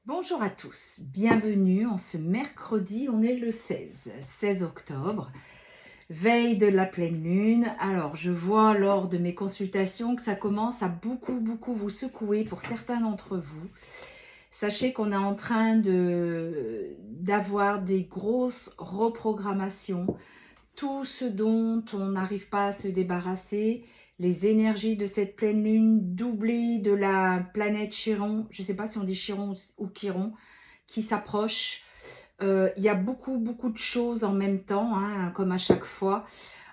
Bonjour à tous, bienvenue en ce mercredi, on est le 16 octobre, veille de la pleine lune. Alors je vois lors de mes consultations que ça commence à beaucoup vous secouer pour certains d'entre vous. Sachez qu'on est en train d'avoir des grosses reprogrammations, tout ce dont on n'arrive pas à se débarrasser, les énergies de cette pleine lune doublées de la planète Chiron, je ne sais pas si on dit Chiron ou Chiron, qui s'approche. Il y a beaucoup de choses en même temps, hein, comme à chaque fois.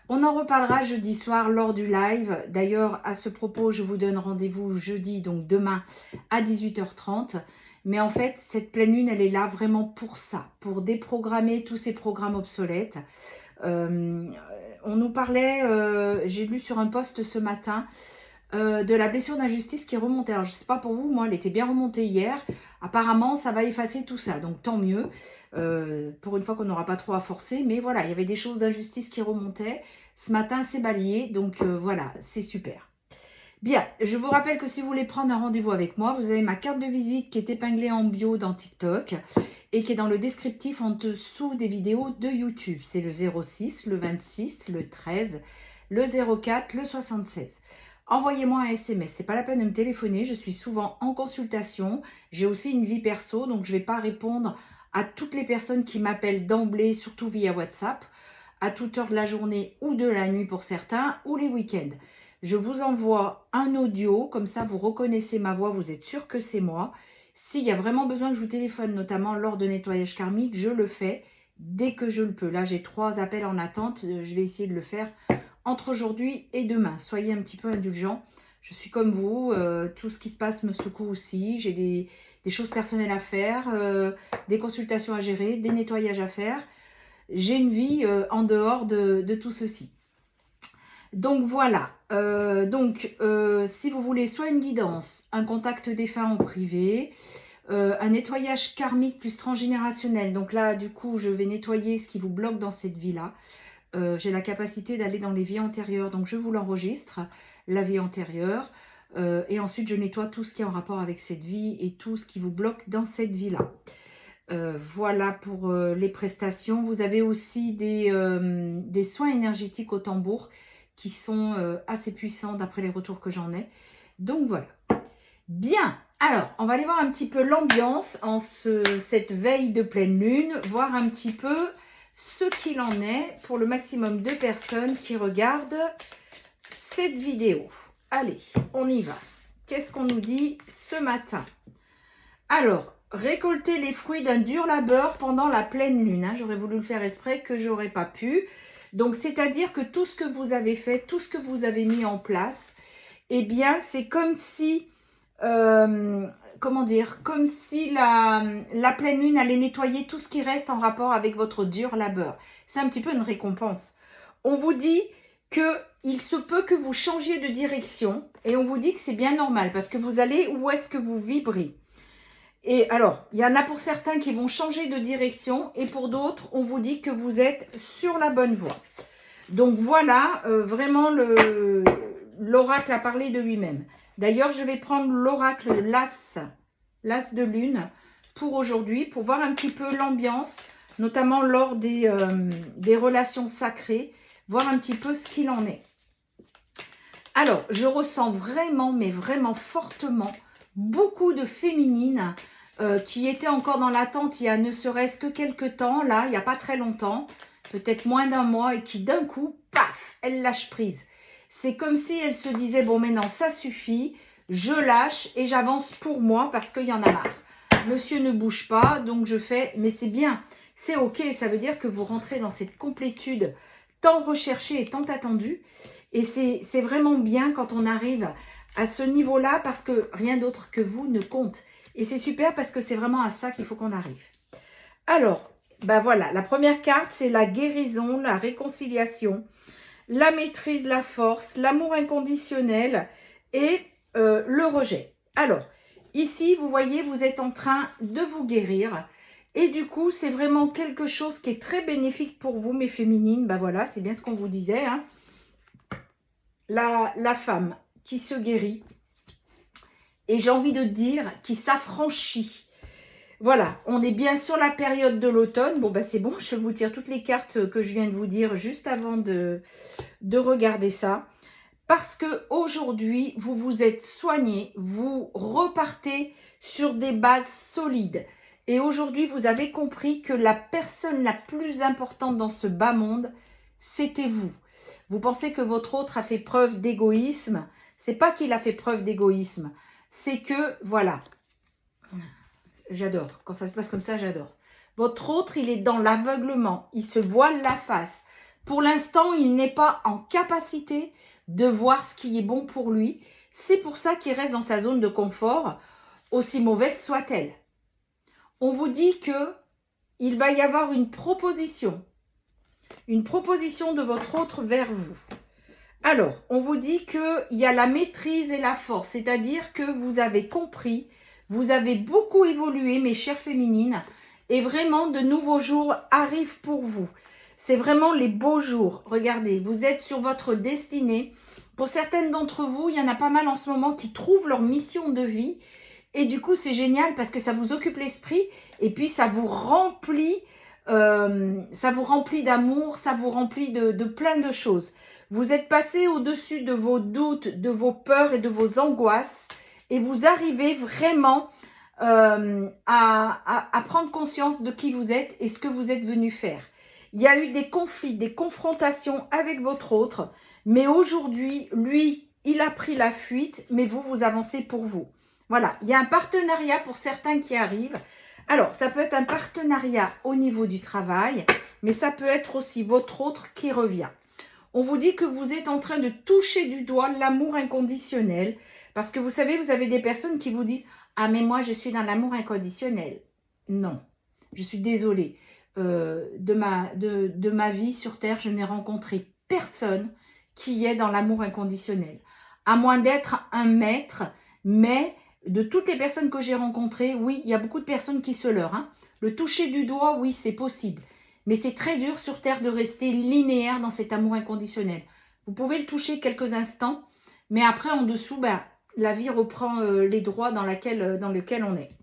On en reparlera jeudi soir lors du live. D'ailleurs, à ce propos, je vous donne rendez-vous jeudi, donc demain à 18h30. Mais en fait, cette pleine lune, elle est là vraiment pour ça, pour déprogrammer tous ces programmes obsolètes. On nous parlait, j'ai lu sur un post ce matin, de la blessure d'injustice qui remontait. Alors je ne sais pas pour vous, moi elle était bien remontée hier. Apparemment ça va effacer tout ça, donc tant mieux. Pour une fois qu'on n'aura pas trop à forcer. Mais voilà, il y avait des choses d'injustice qui remontaient. Ce matin c'est balayé, donc voilà, c'est super. Bien, je vous rappelle que si vous voulez prendre un rendez-vous avec moi, vous avez ma carte de visite qui est épinglée en bio dans TikTok et qui est dans le descriptif en dessous des vidéos de YouTube. C'est le 06, le 26, le 13, le 04, le 76. Envoyez-moi un SMS, c'est pas la peine de me téléphoner, je suis souvent en consultation. J'ai aussi une vie perso, donc je ne vais pas répondre à toutes les personnes qui m'appellent d'emblée, surtout via WhatsApp, à toute heure de la journée ou de la nuit pour certains, ou les week-ends. Je vous envoie un audio, comme ça vous reconnaissez ma voix, vous êtes sûr que c'est moi. S'il y a vraiment besoin que je vous téléphone, notamment lors de nettoyage karmique, je le fais dès que je le peux. Là, j'ai 3 appels en attente, je vais essayer de le faire entre aujourd'hui et demain. Soyez un petit peu indulgents. Je suis comme vous, tout ce qui se passe me secoue aussi. J'ai des choses personnelles à faire, des consultations à gérer, des nettoyages à faire. J'ai une vie en dehors de tout ceci. Donc voilà, si vous voulez soit une guidance, un contact défunt en privé, un nettoyage karmique plus transgénérationnel, donc là du coup je vais nettoyer ce qui vous bloque dans cette vie-là. J'ai la capacité d'aller dans les vies antérieures, donc je vous l'enregistre, la vie antérieure, et ensuite je nettoie tout ce qui est en rapport avec cette vie et tout ce qui vous bloque dans cette vie-là. Voilà pour les prestations. Vous avez aussi des soins énergétiques au tambour qui sont assez puissants d'après les retours que j'en ai. Donc voilà. Bien, alors on va aller voir un petit peu l'ambiance en cette veille de pleine lune, voir un petit peu ce qu'il en est pour le maximum de personnes qui regardent cette vidéo. Allez, on y va. Qu'est-ce qu'on nous dit ce matin? Alors, récolter les fruits d'un dur labeur pendant la pleine lune. Hein. J'aurais voulu le faire exprès, que j'aurais pas pu. Donc, c'est-à-dire que tout ce que vous avez fait, tout ce que vous avez mis en place, eh bien, c'est comme si, comment dire, comme si la pleine lune allait nettoyer tout ce qui reste en rapport avec votre dur labeur. C'est un petit peu une récompense. On vous dit qu'il se peut que vous changiez de direction et on vous dit que c'est bien normal parce que vous allez où est-ce que vous vibrez. Et alors, il y en a pour certains qui vont changer de direction et pour d'autres, on vous dit que vous êtes sur la bonne voie. Donc voilà, vraiment, l'oracle a parlé de lui-même. D'ailleurs, je vais prendre l'oracle l'As de lune pour aujourd'hui, pour voir un petit peu l'ambiance, notamment lors des relations sacrées, voir un petit peu ce qu'il en est. Alors, je ressens vraiment, mais vraiment fortement, beaucoup de féminines qui étaient encore dans l'attente il y a ne serait-ce que quelques temps, là, il n'y a pas très longtemps, peut-être moins d'un mois, et qui d'un coup, paf, elles lâchent prise. C'est comme si elles se disaient, bon maintenant ça suffit, je lâche et j'avance pour moi parce qu'il y en a marre. Monsieur ne bouge pas, donc je fais, mais c'est bien, c'est ok, ça veut dire que vous rentrez dans cette complétude tant recherchée et tant attendue. Et c'est vraiment bien quand on arrive à ce niveau-là parce que rien d'autre que vous ne compte. Et c'est super parce que c'est vraiment à ça qu'il faut qu'on arrive. Alors, ben voilà, la première carte, c'est la guérison, la réconciliation, la maîtrise, la force, l'amour inconditionnel et le rejet. Alors, ici, vous voyez, vous êtes en train de vous guérir. Et du coup, c'est vraiment quelque chose qui est très bénéfique pour vous, mes féminines. Ben voilà, c'est bien ce qu'on vous disait, hein. La femme qui se guérit, et j'ai envie de dire qui s'affranchit. Voilà, on est bien sur la période de l'automne. Bon, bah c'est bon, je vous tire toutes les cartes que je viens de vous dire juste avant de regarder ça. Parce que aujourd'hui, vous vous êtes soigné, vous repartez sur des bases solides. Et aujourd'hui, vous avez compris que la personne la plus importante dans ce bas monde, c'était vous. Vous pensez que votre autre a fait preuve d'égoïsme. C'est pas qu'il a fait preuve d'égoïsme. C'est que, voilà, j'adore. Quand ça se passe comme ça, j'adore. Votre autre, il est dans l'aveuglement. Il se voile la face. Pour l'instant, il n'est pas en capacité de voir ce qui est bon pour lui. C'est pour ça qu'il reste dans sa zone de confort, aussi mauvaise soit-elle. On vous dit que il va y avoir une proposition de votre autre vers vous. Alors, on vous dit qu'il y a la maîtrise et la force, c'est-à-dire que vous avez compris, vous avez beaucoup évolué, mes chères féminines, et vraiment de nouveaux jours arrivent pour vous. C'est vraiment les beaux jours. Regardez, vous êtes sur votre destinée. Pour certaines d'entre vous, il y en a pas mal en ce moment qui trouvent leur mission de vie. Et du coup, c'est génial parce que ça vous occupe l'esprit et puis ça vous remplit d'amour, ça vous remplit de plein de choses. Vous êtes passé au-dessus de vos doutes, de vos peurs et de vos angoisses et vous arrivez vraiment à prendre conscience de qui vous êtes et ce que vous êtes venu faire. Il y a eu des conflits, des confrontations avec votre autre, mais aujourd'hui, lui, il a pris la fuite, mais vous, vous avancez pour vous. Voilà, il y a un partenariat pour certains qui arrivent. Alors, ça peut être un partenariat au niveau du travail, mais ça peut être aussi votre autre qui revient. On vous dit que vous êtes en train de toucher du doigt l'amour inconditionnel, parce que vous savez, vous avez des personnes qui vous disent « Ah, mais moi, je suis dans l'amour inconditionnel. » Non, je suis désolée. De ma vie sur Terre, je n'ai rencontré personne qui est dans l'amour inconditionnel. À moins d'être un maître, mais de toutes les personnes que j'ai rencontrées, oui, il y a beaucoup de personnes qui se leurrent. Hein. Le toucher du doigt, oui, c'est possible. Mais c'est très dur sur Terre de rester linéaire dans cet amour inconditionnel. Vous pouvez le toucher quelques instants, mais après, en dessous, ben, la vie reprend les droits dans lequel on est.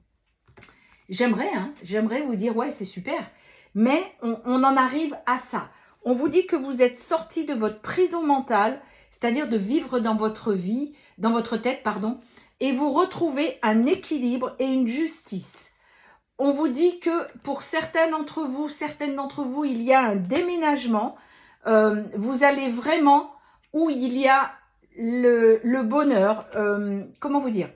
J'aimerais vous dire, ouais, c'est super. Mais on en arrive à ça. On vous dit que vous êtes sorti de votre prison mentale, c'est-à-dire de vivre dans votre vie, dans votre tête, pardon, et vous retrouvez un équilibre et une justice. On vous dit que pour certaines d'entre vous, il y a un déménagement. Vous allez vraiment où il y a le bonheur. Comment vous dire?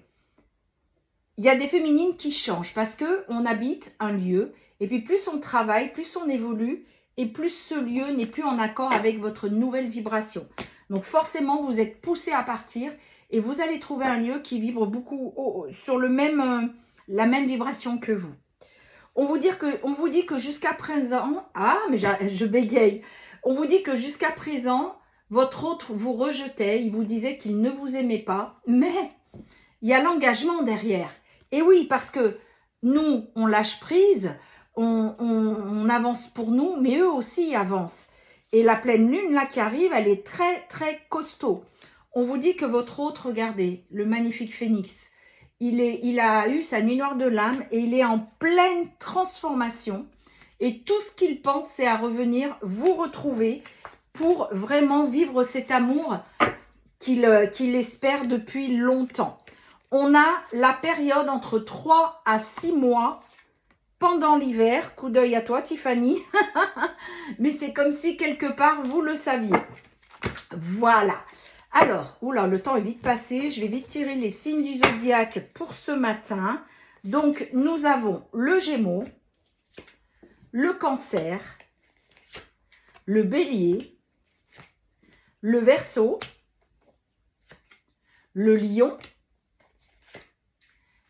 Il y a des féminines qui changent parce qu'on habite un lieu et puis plus on travaille, plus on évolue et plus ce lieu n'est plus en accord avec votre nouvelle vibration. Donc forcément, vous êtes poussé à partir et vous allez trouver un lieu qui vibre beaucoup sur la même vibration que vous. On vous dit que jusqu'à présent, ah mais je bégaye, on vous dit que jusqu'à présent, votre autre vous rejetait, il vous disait qu'il ne vous aimait pas, mais il y a l'engagement derrière. Et oui, parce que nous, on lâche prise, on avance pour nous, mais eux aussi avancent. Et la pleine lune, là, qui arrive, elle est très, très costaud. On vous dit que votre autre, regardez, le magnifique phénix, il a eu sa nuit noire de l'âme et il est en pleine transformation. Et tout ce qu'il pense, c'est à revenir vous retrouver pour vraiment vivre cet amour qu'il espère depuis longtemps. On a la période entre 3 à 6 mois pendant l'hiver. Coup d'œil à toi, Tiffany. Mais c'est comme si quelque part, vous le saviez. Voilà. Alors, oula, le temps est vite passé. Je vais vite tirer les signes du zodiaque pour ce matin. Donc, nous avons le Gémeaux, le Cancer, le Bélier, le Verseau, le Lion,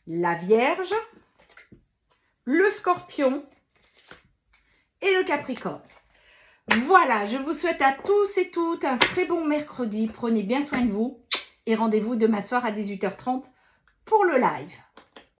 la Vierge, le Scorpion et le Capricorne. Voilà, je vous souhaite à tous et toutes un très bon mercredi. Prenez bien soin de vous et rendez-vous demain soir à 18h30 pour le live.